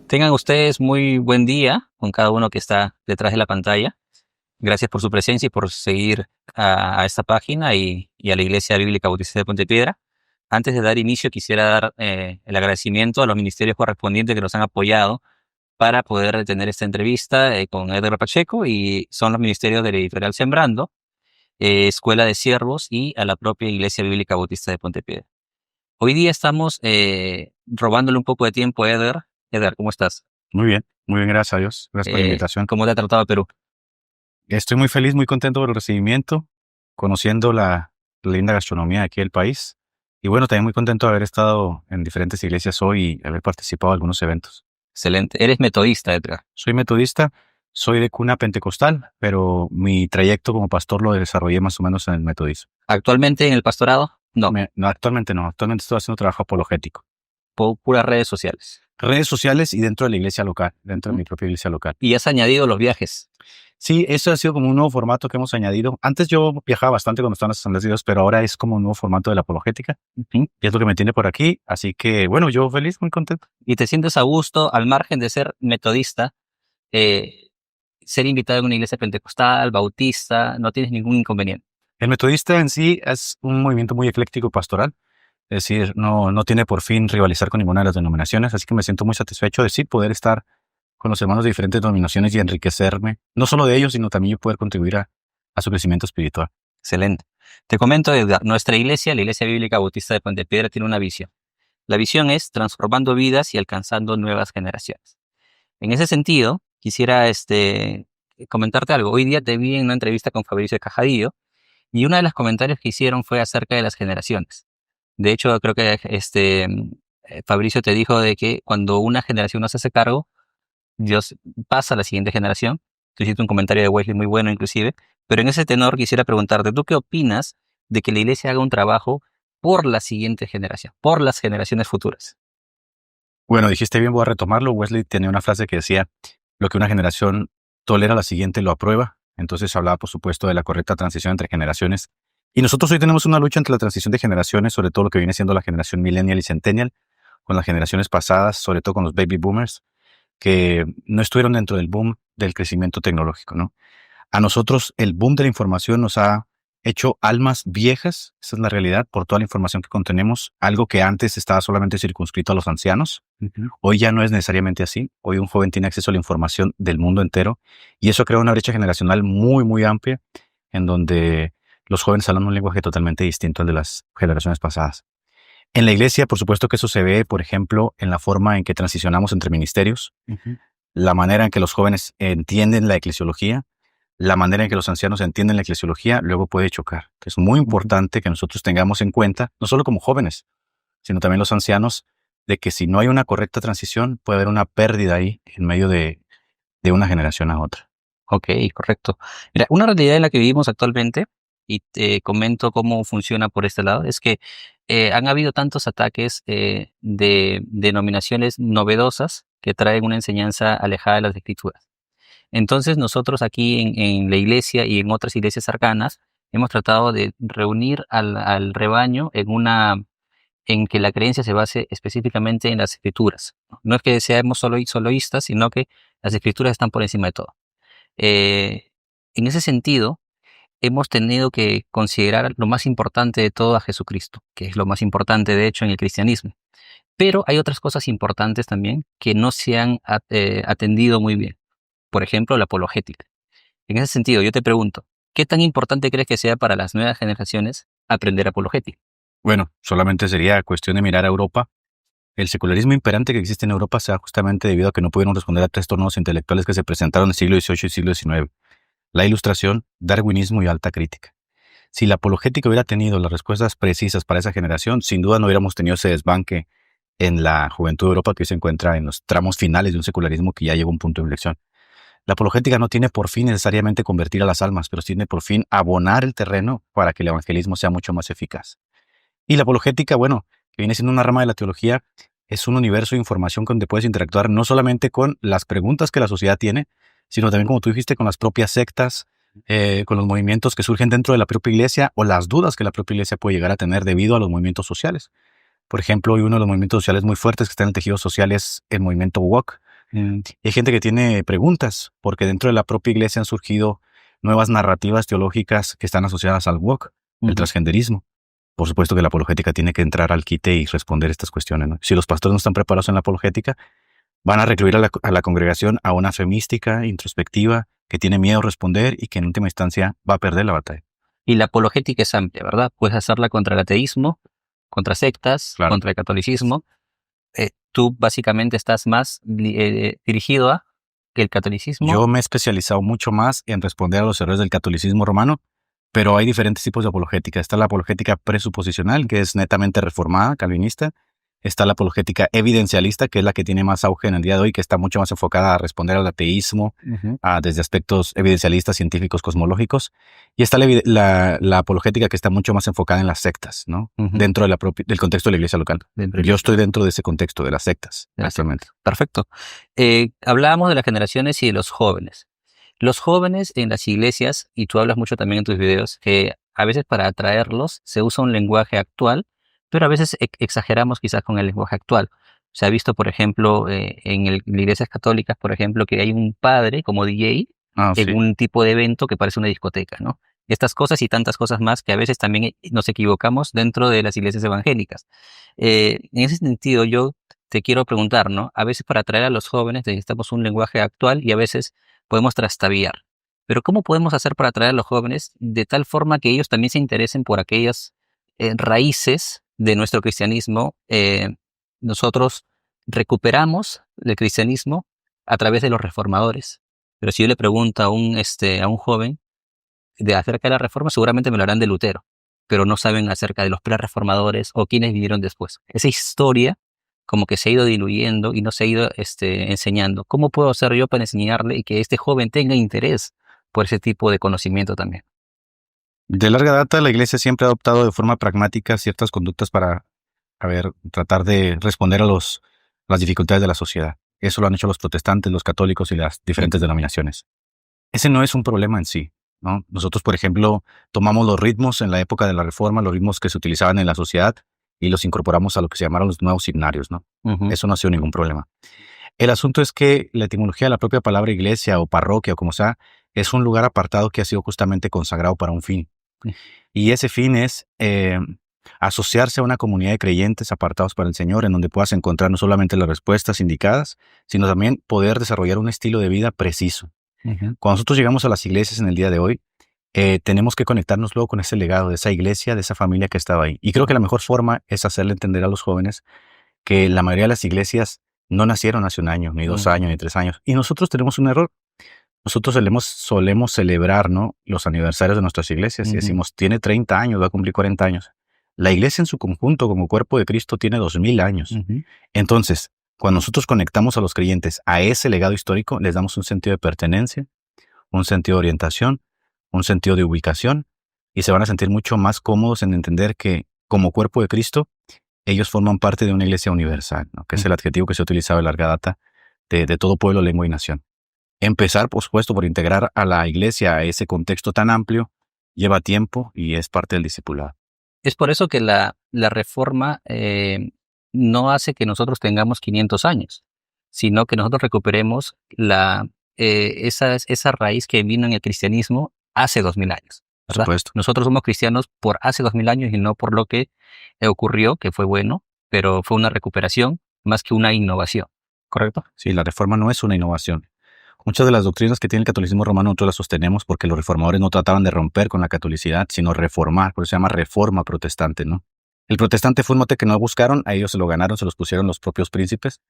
Tengan ustedes muy buen día con cada uno que está detrás de la pantalla. Gracias por su presencia y por seguir a esta página y a la Iglesia Bíblica Bautista de Puente Piedra. Antes de dar inicio, quisiera dar el agradecimiento a los ministerios correspondientes que nos han apoyado para poder tener esta entrevista con Edgar Pacheco, y son los ministerios de la editorial Sembrando, Escuela de Siervos y a la propia Iglesia Bíblica Bautista de Puente Piedra. Hoy día estamos robándole un poco de tiempo a Edgar. Edgar, ¿cómo estás? Muy bien, gracias a Dios. Gracias por la invitación. ¿Cómo te ha tratado Perú? Estoy muy feliz, muy contento por el recibimiento, conociendo la linda gastronomía de aquí del país. Y bueno, también muy contento de haber estado en diferentes iglesias hoy y haber participado en algunos eventos. Excelente. Eres metodista, Edgar. Soy metodista, soy de cuna pentecostal, pero mi trayecto como pastor lo desarrollé más o menos en el metodismo. ¿Actualmente en el pastorado? No. No, actualmente no. Actualmente estoy haciendo trabajo apologético. Puras redes sociales. Redes sociales y dentro de la iglesia local, dentro de mi propia iglesia local. ¿Y has añadido los viajes? Sí, eso ha sido como un nuevo formato que hemos añadido. Antes yo viajaba bastante cuando estaban las asambleas de Dios, pero ahora es como un nuevo formato de la apologética. Y es lo que me tiene por aquí. Así que, bueno, yo feliz, muy contento. ¿Y te sientes a gusto, al margen de ser metodista, ser invitado en una iglesia pentecostal, bautista? ¿No tienes ningún inconveniente? El metodista en sí es un movimiento muy ecléctico pastoral. Es decir, no tiene por fin rivalizar con ninguna de las denominaciones. Así que me siento muy satisfecho de sí poder estar con los hermanos de diferentes denominaciones y enriquecerme, no solo de ellos, sino también yo poder contribuir a su crecimiento espiritual. Excelente. Te comento, Edgar, nuestra iglesia, la Iglesia Bíblica Bautista de Puente Piedra, tiene una visión. La visión es transformando vidas y alcanzando nuevas generaciones. En ese sentido, quisiera comentarte algo. Hoy día te vi en una entrevista con Fabricio Cajadillo, y uno de los comentarios que hicieron fue acerca de las generaciones. De hecho, creo que Fabricio te dijo de que cuando una generación no se hace cargo, Dios pasa a la siguiente generación. Tú hiciste un comentario de Wesley muy bueno inclusive, pero en ese tenor quisiera preguntarte, ¿tú qué opinas de que la iglesia haga un trabajo por la siguiente generación, por las generaciones futuras? Bueno, dijiste bien, voy a retomarlo. Wesley tenía una frase que decía, lo que una generación tolera, la siguiente lo aprueba. Entonces hablaba, por supuesto, de la correcta transición entre generaciones. Y nosotros hoy tenemos una lucha entre la transición de generaciones, sobre todo lo que viene siendo la generación millennial y centennial, con las generaciones pasadas, sobre todo con los baby boomers, que no estuvieron dentro del boom del crecimiento tecnológico, ¿no? A nosotros el boom de la información nos ha hecho almas viejas, esa es la realidad, por toda la información que contenemos, algo que antes estaba solamente circunscrito a los ancianos. Hoy ya no es necesariamente así. Hoy un joven tiene acceso a la información del mundo entero y eso crea una brecha generacional muy, muy amplia en donde los jóvenes hablan un lenguaje totalmente distinto al de las generaciones pasadas. En la iglesia, por supuesto que eso se ve, por ejemplo, en la forma en que transicionamos entre ministerios, la manera en que los jóvenes entienden la eclesiología, la manera en que los ancianos entienden la eclesiología, luego puede chocar. Es muy importante que nosotros tengamos en cuenta, no solo como jóvenes, sino también los ancianos, de que si no hay una correcta transición, puede haber una pérdida ahí en medio de una generación a otra. Ok, correcto. Mira, una realidad en la que vivimos actualmente, y te comento cómo funciona por este lado, es que han habido tantos ataques de denominaciones novedosas que traen una enseñanza alejada de las escrituras. Entonces nosotros aquí en la iglesia y en otras iglesias cercanas hemos tratado de reunir al rebaño en que la creencia se base específicamente en las escrituras. No es que seamos soloístas, sino que las escrituras están por encima de todo. En ese sentido, hemos tenido que considerar lo más importante de todo a Jesucristo, que es lo más importante de hecho en el cristianismo. Pero hay otras cosas importantes también que no se han atendido muy bien. Por ejemplo, la apologética. En ese sentido, yo te pregunto, ¿qué tan importante crees que sea para las nuevas generaciones aprender apologética? Bueno, solamente sería cuestión de mirar a Europa. El secularismo imperante que existe en Europa se da justamente debido a que no pudieron responder a tres torneos intelectuales que se presentaron en el siglo XVIII y siglo XIX. La Ilustración, darwinismo y alta crítica. Si la apologética hubiera tenido las respuestas precisas para esa generación, sin duda no hubiéramos tenido ese desbanque en la juventud de Europa que hoy se encuentra en los tramos finales de un secularismo que ya llegó a un punto de inflexión. La apologética no tiene por fin necesariamente convertir a las almas, pero tiene por fin abonar el terreno para que el evangelismo sea mucho más eficaz. Y la apologética, bueno, que viene siendo una rama de la teología, es un universo de información donde puedes interactuar no solamente con las preguntas que la sociedad tiene, sino también, como tú dijiste, con las propias sectas, con los movimientos que surgen dentro de la propia iglesia o las dudas que la propia iglesia puede llegar a tener debido a los movimientos sociales. Por ejemplo, hoy uno de los movimientos sociales muy fuertes que está en el tejido social es el movimiento woke. Y hay gente que tiene preguntas, porque dentro de la propia iglesia han surgido nuevas narrativas teológicas que están asociadas al woke, el transgenderismo. Por supuesto que la apologética tiene que entrar al quite y responder estas cuestiones, ¿no? Si los pastores no están preparados en la apologética, van a recluir a la congregación a una fe mística, introspectiva, que tiene miedo a responder y que en última instancia va a perder la batalla. Y la apologética es amplia, ¿verdad? Puedes hacerla contra el ateísmo, contra sectas, Claro. contra el catolicismo. Tú básicamente estás más dirigido a que el catolicismo. Yo me he especializado mucho más en responder a los errores del catolicismo romano, pero hay diferentes tipos de apologética. Está la apologética presuposicional, que es netamente reformada, calvinista. Está la apologética evidencialista, que es la que tiene más auge en el día de hoy, que está mucho más enfocada a responder al ateísmo, desde aspectos evidencialistas, científicos, cosmológicos. Y está la apologética que está mucho más enfocada en las sectas, ¿no? Dentro del contexto de la iglesia local. Yo estoy dentro de ese contexto de las sectas, actualmente. Perfecto. Hablábamos de las generaciones y de los jóvenes. Los jóvenes en las iglesias, y tú hablas mucho también en tus videos, que a veces para atraerlos se usa un lenguaje actual, pero a veces exageramos quizás con el lenguaje actual. Se ha visto, por ejemplo, en las iglesias católicas, por ejemplo, que hay un padre como DJ en un tipo de evento que parece una discoteca, ¿no? Estas cosas y tantas cosas más que a veces también nos equivocamos dentro de las iglesias evangélicas. En ese sentido, yo te quiero preguntar, ¿no? A veces para atraer a los jóvenes necesitamos un lenguaje actual y a veces podemos trastabillar. Pero ¿cómo podemos hacer para atraer a los jóvenes de tal forma que ellos también se interesen por aquellas raíces de nuestro cristianismo? Nosotros recuperamos el cristianismo a través de los reformadores. Pero si yo le pregunto a un joven acerca de la reforma, seguramente me lo harán de Lutero, pero no saben acerca de los pre-reformadores o quienes vivieron después. Esa historia como que se ha ido diluyendo y no se ha ido enseñando. ¿Cómo puedo hacer yo para enseñarle y que este joven tenga interés por ese tipo de conocimiento también? De larga data, la iglesia siempre ha adoptado de forma pragmática ciertas conductas para, tratar de responder a las dificultades de la sociedad. Eso lo han hecho los protestantes, los católicos y las diferentes denominaciones. Ese no es un problema en sí, ¿no? Nosotros, por ejemplo, tomamos los ritmos en la época de la Reforma, los ritmos que se utilizaban en la sociedad, y los incorporamos a lo que se llamaron los nuevos himnarios, ¿no? Eso no ha sido ningún problema. El asunto es que la etimología de la propia palabra iglesia o parroquia o como sea, es un lugar apartado que ha sido justamente consagrado para un fin. Y ese fin es asociarse a una comunidad de creyentes apartados para el Señor, en donde puedas encontrar no solamente las respuestas indicadas, sino también poder desarrollar un estilo de vida preciso. Cuando nosotros llegamos a las iglesias en el día de hoy, tenemos que conectarnos luego con ese legado de esa iglesia, de esa familia que estaba ahí. Y creo que la mejor forma es hacerle entender a los jóvenes que la mayoría de las iglesias no nacieron hace un año, ni 2 años, ni 3 años. Y nosotros tenemos un error. Nosotros solemos celebrar, ¿no?, los aniversarios de nuestras iglesias y decimos, tiene 30 años, va a cumplir 40 años. La iglesia en su conjunto, como cuerpo de Cristo, tiene 2000 años. Entonces, cuando nosotros conectamos a los creyentes a ese legado histórico, les damos un sentido de pertenencia, un sentido de orientación, un sentido de ubicación, y se van a sentir mucho más cómodos en entender que, como cuerpo de Cristo, ellos forman parte de una iglesia universal, ¿no?, que es el adjetivo que se ha utilizado de larga data de todo pueblo, lengua y nación. Empezar, por supuesto, por integrar a la iglesia a ese contexto tan amplio, lleva tiempo y es parte del discipulado. Es por eso que la reforma no hace que nosotros tengamos 500 años, sino que nosotros recuperemos esa raíz que vino en el cristianismo hace 2000 años. Por ¿verdad? supuesto. Nosotros somos cristianos por hace 2000 años y no por lo que ocurrió, que fue bueno, pero fue una recuperación más que una innovación, ¿correcto? Sí, la reforma no es una innovación. Muchas de las doctrinas que tiene el catolicismo romano nosotros las sostenemos porque los reformadores no trataban de romper con la catolicidad, sino reformar, por eso se llama reforma protestante, ¿no? El protestante fue un mote que no buscaron, a ellos se lo ganaron, se los pusieron los propios príncipes,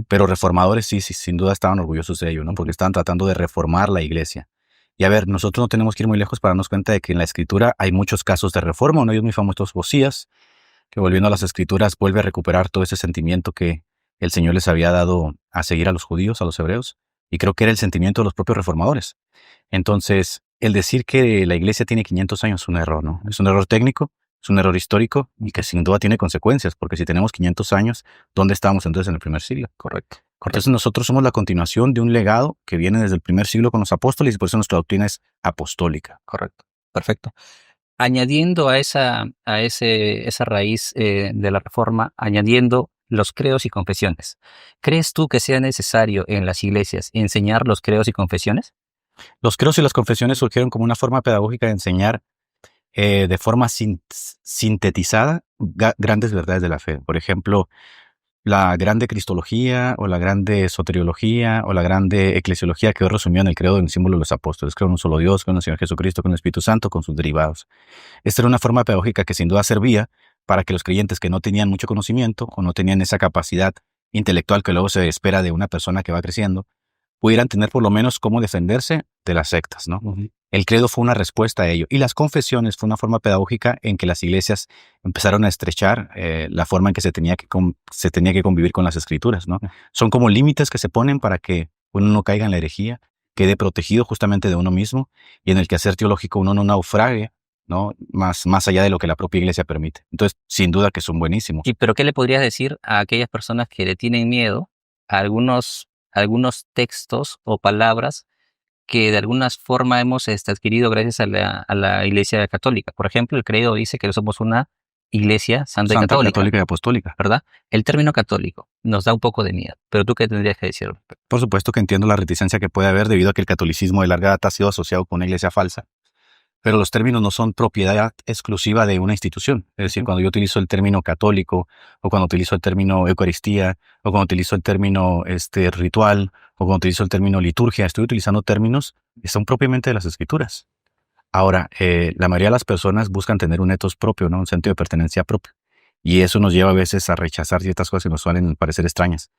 pero reformadores sí, sin duda estaban orgullosos de ello, ¿no? Porque estaban tratando de reformar la iglesia. Y a ver, nosotros no tenemos que ir muy lejos para darnos cuenta de que en la escritura hay muchos casos de reforma. Uno de ellos muy famoso es Josías, que volviendo a las escrituras vuelve a recuperar todo ese sentimiento que el Señor les había dado a seguir a los judíos, a los hebreos, y creo que era el sentimiento de los propios reformadores. Entonces, el decir que la iglesia tiene 500 años es un error, ¿no? Es un error técnico, es un error histórico y que sin duda tiene consecuencias, porque si tenemos 500 años, ¿dónde estábamos entonces en el primer siglo? Correcto. Entonces nosotros somos la continuación de un legado que viene desde el primer siglo con los apóstoles y por eso nuestra doctrina es apostólica. Correcto. Perfecto. Añadiendo a esa raíz de la reforma, añadiendo los credos y confesiones. ¿Crees tú que sea necesario en las iglesias enseñar los credos y confesiones? Los credos y las confesiones surgieron como una forma pedagógica de enseñar de forma sintetizada grandes verdades de la fe. Por ejemplo, la grande cristología o la grande soteriología o la grande eclesiología quedó resumida en el credo del símbolo de los apóstoles. Creo en un solo Dios, creo en el Señor Jesucristo, con el Espíritu Santo, con sus derivados. Esta era una forma pedagógica que sin duda servía para que los creyentes que no tenían mucho conocimiento o no tenían esa capacidad intelectual que luego se espera de una persona que va creciendo, pudieran tener por lo menos cómo defenderse de las sectas, ¿no? Ujú. El credo fue una respuesta a ello. Y las confesiones fue una forma pedagógica en que las iglesias empezaron a estrechar la forma en que se tenía que convivir con las escrituras, ¿no? Son como límites que se ponen para que uno no caiga en la herejía, quede protegido justamente de uno mismo y en el quehacer teológico uno no naufrague, ¿no? Más allá de lo que la propia iglesia permite. Entonces, sin duda que son buenísimos. Pero ¿qué le podrías decir a aquellas personas que le tienen miedo a algunos textos o palabras que de alguna forma hemos adquirido gracias a la Iglesia Católica? Por ejemplo, el credo dice que somos una Iglesia santa y Santa, católica, católica y apostólica. ¿verdad? El término católico nos da un poco de miedo, pero ¿tú qué tendrías que decir? Por supuesto que entiendo la reticencia que puede haber debido a que el catolicismo de larga data ha sido asociado con una iglesia falsa. Pero los términos no son propiedad exclusiva de una institución. Es decir, Ujú. cuando yo utilizo el término católico, o cuando utilizo el término Eucaristía, o cuando utilizo el término ritual, o cuando utilizo el término liturgia, estoy utilizando términos que son propiamente de las Escrituras. Ahora, la mayoría de las personas buscan tener un etos propio, ¿no? Un sentido de pertenencia propio. Y eso nos lleva a veces a rechazar ciertas cosas que nos suelen parecer extrañas.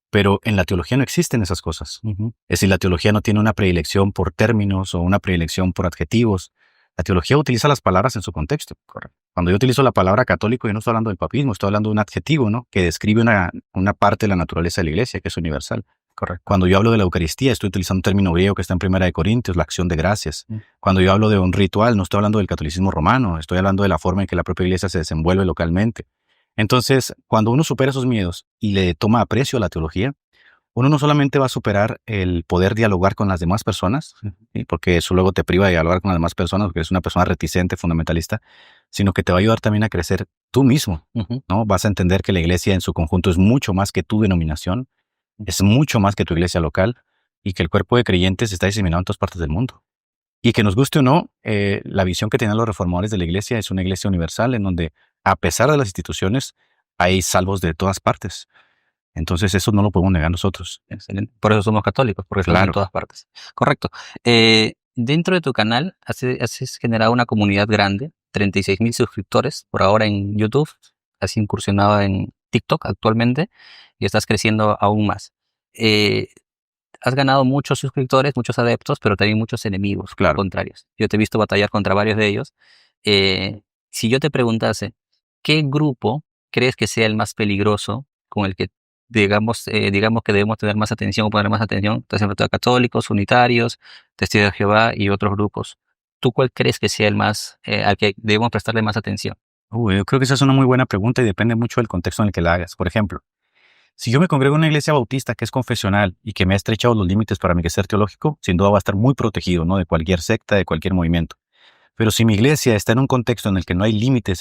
Pero en la teología no existen esas cosas. Ujú. Es decir, la teología no tiene una predilección por términos o una predilección por adjetivos. La teología utiliza las palabras en su contexto. Correcto. Cuando yo utilizo la palabra católico, yo no estoy hablando del papismo, estoy hablando de un adjetivo, ¿no? Que describe una parte de la naturaleza de la iglesia, que es universal. Correcto. Cuando yo hablo de la Eucaristía, estoy utilizando un término griego que está en Primera de Corintios, la acción de gracias. Mm. Cuando yo hablo de un ritual, no estoy hablando del catolicismo romano, estoy hablando de la forma en que la propia iglesia se desenvuelve localmente. Entonces, cuando uno supera esos miedos y le toma aprecio a la teología, uno no solamente va a superar el poder dialogar con las demás personas, ¿sí? Porque eso luego te priva de dialogar con las demás personas, porque eres una persona reticente, fundamentalista, sino que te va a ayudar también a crecer tú mismo, Ujú. ¿no? Vas a entender que la iglesia en su conjunto es mucho más que tu denominación, es mucho más que tu iglesia local, y que el cuerpo de creyentes está diseminado en todas partes del mundo. Y que nos guste o no, la visión que tenían los reformadores de la iglesia es una iglesia universal en donde, a pesar de las instituciones, hay salvos de todas partes. Entonces eso no lo podemos negar nosotros. Excelente. Por eso somos católicos, porque estamos en Claro. todas partes. Correcto. Dentro de tu canal has generado una comunidad grande, 36,000 suscriptores por ahora en YouTube. Has incursionado en TikTok actualmente y estás creciendo aún más. Eh, Has ganado muchos suscriptores, muchos adeptos, pero también muchos enemigos Claro. contrarios. Yo te he visto batallar contra varios de ellos. Si yo te preguntase, ¿qué grupo crees que sea el más peligroso con el que digamos que debemos tener más atención o poner más atención? Estás hablando de católicos, unitarios, testigos de Jehová y otros grupos. ¿Tú cuál crees que sea el más, al que debemos prestarle más atención? Yo creo que esa es una muy buena pregunta y depende mucho del contexto en el que la hagas. Por ejemplo, si yo me congrego en una iglesia bautista que es confesional y que me ha estrechado los límites para mi quehacer teológico, sin duda va a estar muy protegido, ¿no? De cualquier secta, de cualquier movimiento. Pero si mi iglesia está en un contexto en el que no hay límites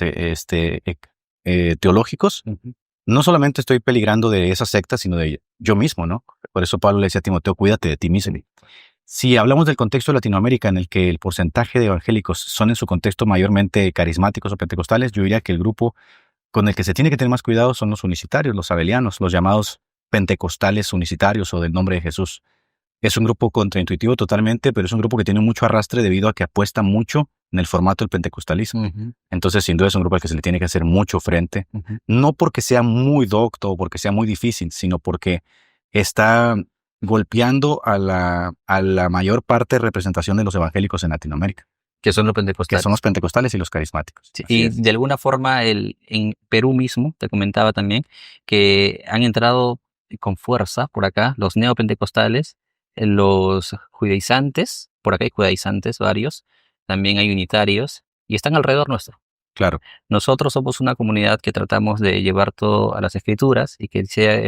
teológicos, Ujú. no solamente estoy peligrando de esa secta, sino de yo mismo, ¿no? Por eso Pablo le decía a Timoteo, cuídate de ti mismo. Si hablamos del contexto de Latinoamérica, en el que el porcentaje de evangélicos son en su contexto mayormente carismáticos o pentecostales, yo diría que el grupo con el que se tiene que tener más cuidado son los unicitarios, los abelianos, los llamados pentecostales unicitarios o del nombre de Jesús. Es un grupo contraintuitivo totalmente, pero es un grupo que tiene mucho arrastre debido a que apuesta mucho en el formato del pentecostalismo. Ujú. Entonces, sin duda es un grupo al que se le tiene que hacer mucho frente, Ujú. no porque sea muy docto o porque sea muy difícil, sino porque está golpeando a la mayor parte de representación de los evangélicos en Latinoamérica, Que son los que pentecostales. son los pentecostales y los carismáticos. Sí, Así y es. de alguna forma en Perú mismo, te comentaba también, que han entrado con fuerza por acá los neopentecostales, los judaizantes, por acá hay judaizantes varios, también hay unitarios, y están alrededor nuestro. Claro, Nosotros somos una comunidad que tratamos de llevar todo a las Escrituras y que sea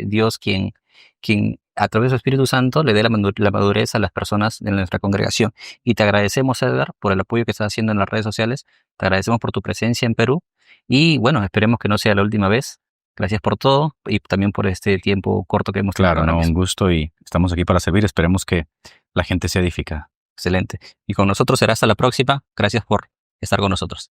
Dios quien a través del Espíritu Santo le dé la madurez a las personas de nuestra congregación. Y te agradecemos, Edgar, por el apoyo que estás haciendo en las redes sociales. Te agradecemos por tu presencia en Perú. Y bueno, esperemos que no sea la última vez. Gracias por todo y también por este tiempo corto que hemos tenido claro, ahora no, un mismo. gusto y estamos aquí para servir. Esperemos que la gente sea edificada. Excelente. Y con nosotros será hasta la próxima. Gracias por estar con nosotros.